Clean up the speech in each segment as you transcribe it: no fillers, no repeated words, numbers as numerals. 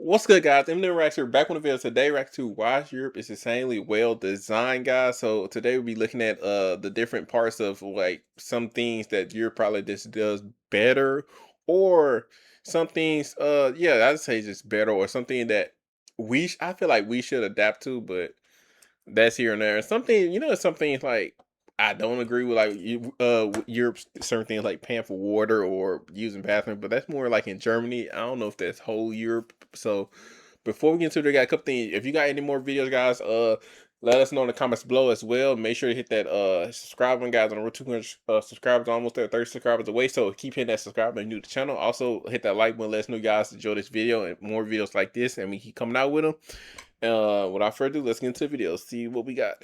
What's good, guys? Eminem Rex here, back on the video. Today, Rex 2 Wise Europe is insanely well designed, guys. So today we'll be looking at the different parts of like some things that Europe probably just does better, or some things yeah, I'd say just better, or something that I feel like we should adapt to, but that's here and there. Something, some things like I don't agree with, like Europe's certain things like paying for water or using bathroom, but that's more like in Germany. I don't know if that's whole Europe. So before we get into it, I got a couple things. If you got any more videos, guys, let us know in the comments below as well. Make sure to hit that subscribe button, guys. On the road to 200 subscribers, almost there, 30 subscribers away. So keep hitting that subscribe button, new to the channel. Also hit that like button. Let us know, guys, enjoy this video and more videos like this, and we keep coming out with them. Without further ado, let's get into the video. See what we got.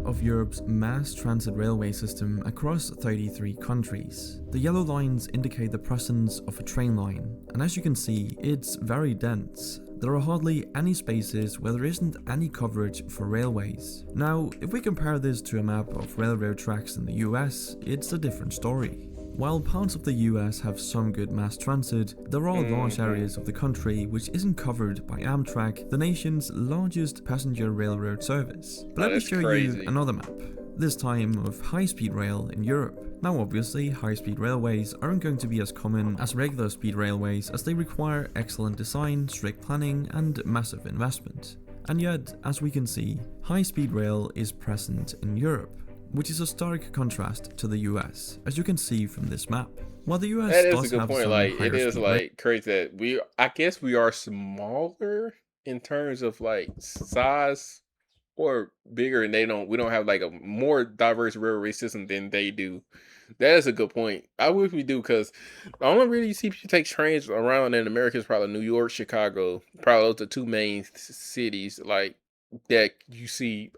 Of Europe's mass transit railway system across 33 countries. The yellow lines indicate the presence of a train line, and as you can see, it's very dense. There are hardly any spaces where there isn't any coverage for railways. Now, if we compare this to a map of railroad tracks in the US, it's a different story. While parts of the US have some good mass transit, there are large areas of the country which isn't covered by Amtrak, the nation's largest passenger railroad service. But let me show you another map, this time of high-speed rail in Europe. Now obviously, high-speed railways aren't going to be as common as regular speed railways, as they require excellent design, strict planning, and massive investment. And yet, as we can see, high-speed rail is present in Europe, which is a stark contrast to the US, as you can see from this map. While the US that is does a good have point. some Like, it is higher crazy that I guess we are smaller in terms of like size, or bigger, and we don't have like a more diverse railway system than they do. That is a good point. I wish we do, because the only really you see people take trains around in America is probably New York, Chicago. Probably those are the two main cities like that you see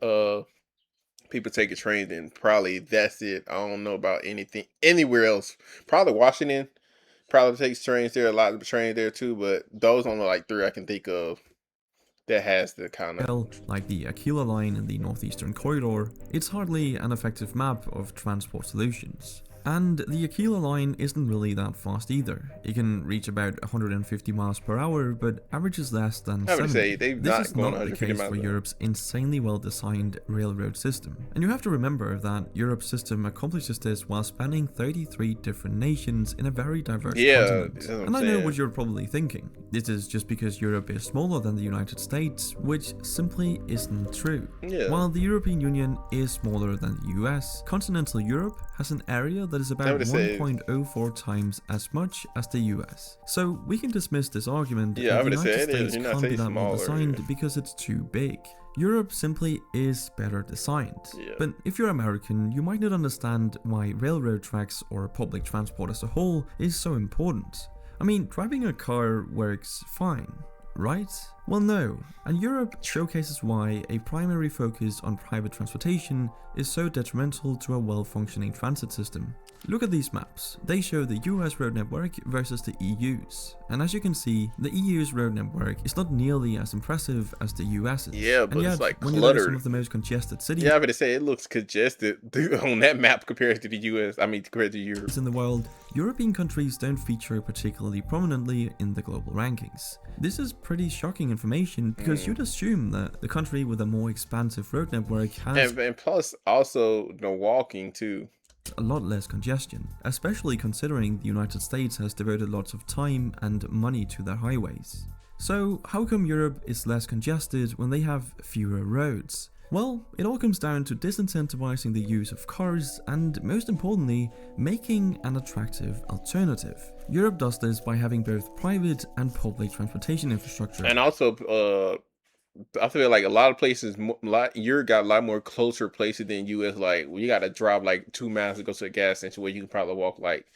people taking trains in. Probably that's it. I don't know about anything anywhere else. Probably Washington probably takes trains there, a lot of trains there too, but those only like three I can think of that has the kind of, like the Aquila line in the Northeastern Corridor. It's hardly an effective map of transport solutions. And the Aquila line isn't really that fast either. It can reach about 150 miles per hour, but averages less than 70. This is not the case for Europe's insanely well-designed railroad system. And you have to remember that Europe's system accomplishes this while spanning 33 different nations in a very diverse continent. And I know what you're probably thinking. This is just because Europe is smaller than the United States, which simply isn't true. While the European Union is smaller than the US, continental Europe has an area that is about 1.04 times as much as the US. So we can dismiss this argument that the United States can't be that well designed because it's too big. Europe simply is better designed. But if you're American, you might not understand why railroad tracks or public transport as a whole is so important. I mean, driving a car works fine, right? Well, no, and Europe showcases why a primary focus on private transportation is so detrimental to a well-functioning transit system. Look at these maps. They show the US road network versus the EU's. And as you can see, the EU's road network is not nearly as impressive as the US's. Yeah, but it's like when cluttered. You're some of the most congested cities. Yeah, but say it looks congested on that map compared to the US. I mean, compared to Europe. In the world, European countries don't feature particularly prominently in the global rankings. This is pretty shocking information, because you'd assume that the country with a more expansive road network has, and plus also the walking too, a lot less congestion, especially considering the United States has devoted lots of time and money to their highways. So how come Europe is less congested when they have fewer roads? Well, it all comes down to disincentivizing the use of cars and, most importantly, making an attractive alternative. Europe does this by having both private and public transportation infrastructure. And also, I feel like a lot of places, Europe got a lot more closer places than US. Like, you got to drive like 2 miles to go to a gas station, where you can probably walk like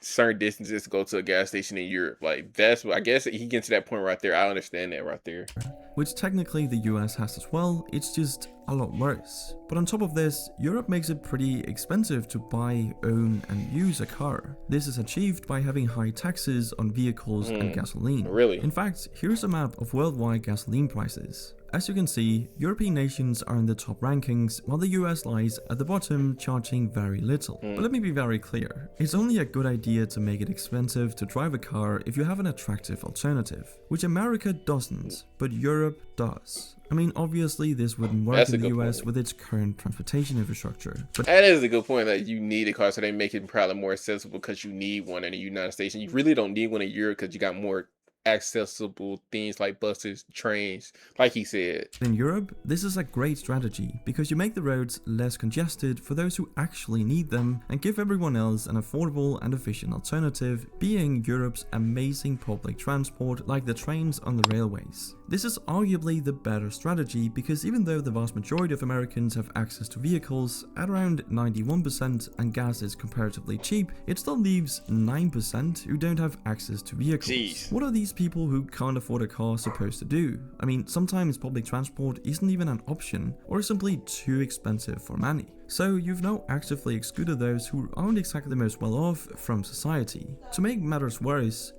certain distances to go to a gas station in Europe. Like, that's what I guess he gets to that point right there. I understand that right there. Which technically the US has as well, it's just a lot worse. But on top of this, Europe makes it pretty expensive to buy, own, and use a car. This is achieved by having high taxes on vehicles and gasoline. Really? In fact, here's a map of worldwide gasoline prices. As you can see, European nations are in the top rankings, while the US lies at the bottom, charging very little. But let me be very clear, it's only a good idea to make it expensive to drive a car if you have an attractive alternative, which America doesn't, but Europe does. I mean, obviously this wouldn't work in the US with its current transportation infrastructure. But that is a good point, that you need a car, so they make it probably more accessible because you need one in the United States. And you really don't need one in Europe because you got more accessible things like buses, trains, like he said. In Europe, this is a great strategy because you make the roads less congested for those who actually need them and give everyone else an affordable and efficient alternative, being Europe's amazing public transport like the trains on the railways. This is arguably the better strategy because even though the vast majority of Americans have access to vehicles at around 91% and gas is comparatively cheap, it still leaves 9% who don't have access to vehicles. Jeez. What are these people who can't afford a car supposed to do? I mean, sometimes public transport isn't even an option or simply too expensive for many. So you've now actively excluded those who aren't exactly the most well off from society. To make matters worse,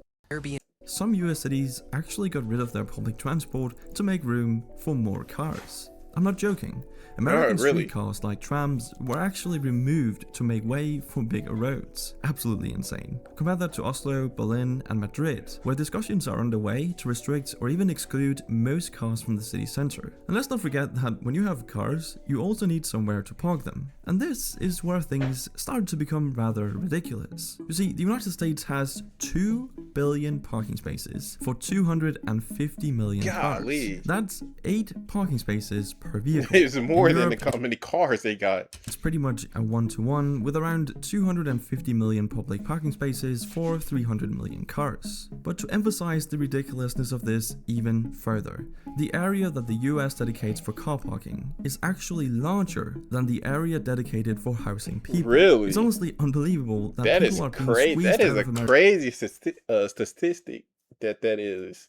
some US cities actually got rid of their public transport to make room for more cars. I'm not joking. American streetcars like trams were actually removed to make way for bigger roads. Absolutely insane. Compare that to Oslo, Berlin and Madrid, where discussions are underway to restrict or even exclude most cars from the city center. And let's not forget that when you have cars, you also need somewhere to park them. And this is where things start to become rather ridiculous. You see, the United States has 2 billion parking spaces for 250 million cars. That's 8 parking spaces per vehicle. It's more than how many cars they got. It's pretty much a 1-to-1 with around 250 million public parking spaces for 300 million cars. But to emphasize the ridiculousness of this even further, the area that the US dedicates for car parking is actually larger than the area dedicated for housing people. Really? It's honestly unbelievable that people are being squeezed That is out of America. Crazy statistic that is.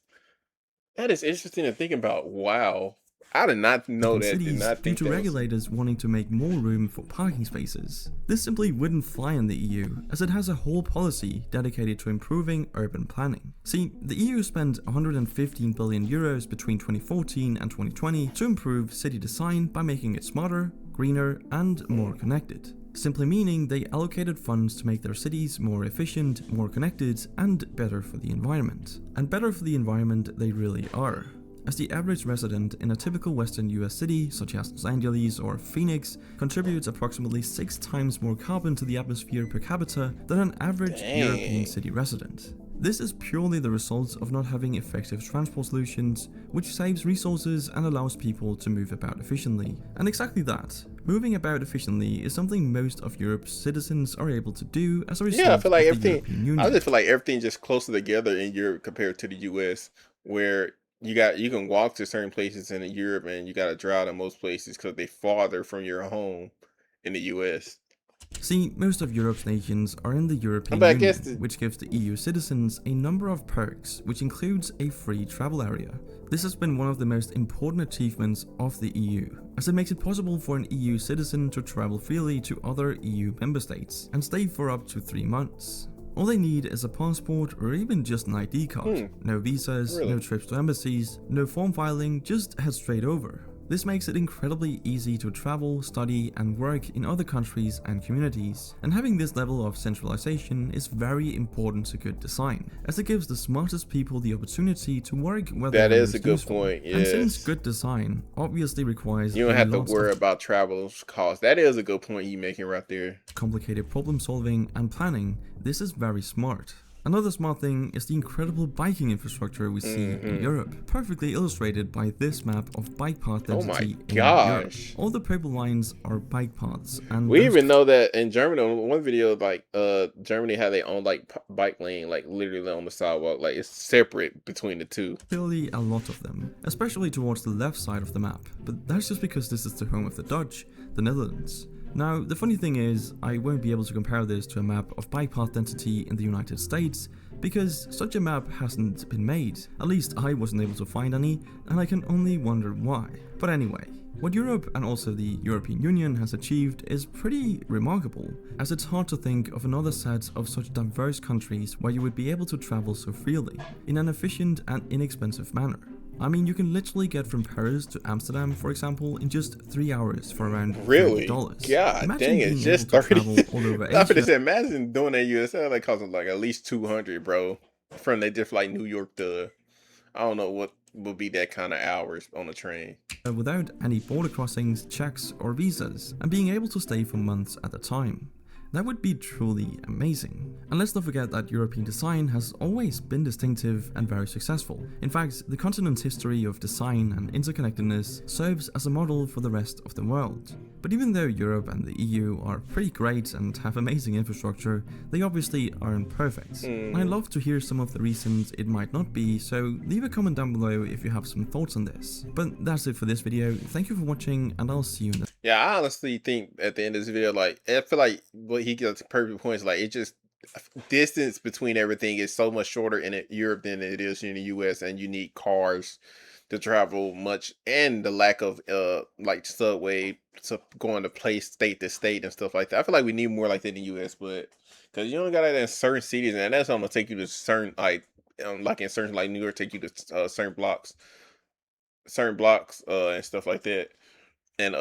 That is interesting to think about. Wow. I did not know that. Cities, did not think due to regulators wanting to make more room for parking spaces. This simply wouldn't fly in the EU, as it has a whole policy dedicated to improving urban planning. See, the EU spent 115 billion euros between 2014 and 2020 to improve city design by making it smarter, greener, and more connected. Simply meaning they allocated funds to make their cities more efficient, more connected, and better for the environment. And better for the environment they really are, as the average resident in a typical Western US city, such as Los Angeles or Phoenix, contributes approximately 6 times more carbon to the atmosphere per capita than an average European city resident. This is purely the result of not having effective transport solutions, which saves resources and allows people to move about efficiently. And exactly that, moving about efficiently, is something most of Europe's citizens are able to do as a result I feel like of the European Union. I just feel like everything's just closer together in Europe compared to the US, where you can walk to certain places in Europe and you got to drive to most places because they farther from your home in the US. See, most of Europe's nations are in the European Union, which gives the EU citizens a number of perks, which includes a free travel area. This has been one of the most important achievements of the EU, as it makes it possible for an EU citizen to travel freely to other EU member states and stay for up to 3 months. All they need is a passport or even just an ID card. No visas, no trips to embassies, no form filing, just head straight over. This makes it incredibly easy to travel, study, and work in other countries and communities. And having this level of centralization is very important to good design, as it gives the smartest people the opportunity to work where they are most useful. That is a good point, yes. And since good design obviously requires you don't have to worry about travel costs. That is a good point you're making right there. Complicated problem solving and planning, this is very smart. Another smart thing is the incredible biking infrastructure we see in Europe, perfectly illustrated by this map of bike path density in Europe. All the purple lines are bike paths, and we even know that in Germany, on one video, like Germany had their own like bike lane, like literally on the sidewalk, like it's separate between the two. Clearly a lot of them, especially towards the left side of the map, but that's just because this is the home of the Dutch, the Netherlands. Now, the funny thing is, I won't be able to compare this to a map of bike path density in the United States, because such a map hasn't been made. At least I wasn't able to find any, and I can only wonder why. But anyway, what Europe and also the European Union has achieved is pretty remarkable, as it's hard to think of another set of such diverse countries where you would be able to travel so freely, in an efficient and inexpensive manner. I mean, you can literally get from Paris to Amsterdam, for example, in just 3 hours for around Really? $30. God dang, Imagine it's being able just to 30. travel all over I would Asia. say, imagine doing that USA like costing like at least 200, bro. From they just like New York to I don't know what would be that kind of hours on the train. Without any border crossings, checks, or visas, and being able to stay for months at a time. That would be truly amazing. And let's not forget that European design has always been distinctive and very successful. In fact, the continent's history of design and interconnectedness serves as a model for the rest of the world. But even though Europe and the EU are pretty great and have amazing infrastructure, they obviously aren't perfect. And I'd love to hear some of the reasons it might not be, so leave a comment down below if you have some thoughts on this. But that's it for this video. Thank you for watching, and I'll see you in the Yeah, I honestly think at the end of this video, like I feel like what he gets perfect points. Like it just distance between everything is so much shorter in Europe than it is in the US, and you need cars to travel much, and the lack of like subway to going to place state to state and stuff like that. I feel like we need more like that in the US, but because you only got that in certain cities, and that's gonna take you to certain like in certain like New York, take you to certain blocks and stuff like that, and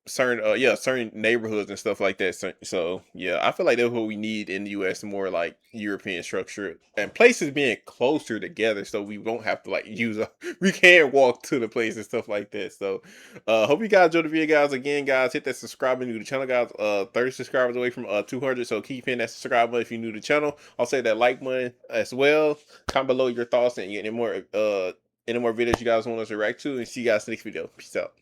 certain yeah, certain neighborhoods and stuff like that. So yeah, I feel like that's what we need in the US, more like European structure and places being closer together, so we don't have to like use a we can walk to the place and stuff like that. So hope you guys enjoyed the video, guys. Again, guys, hit that subscribe button to the channel, guys. 30 subscribers away from 200, so keep hitting that subscribe button if you're new to the channel. I'll say that like button as well. Comment below your thoughts and any more videos you guys want us to react to, and see you guys next video. Peace out.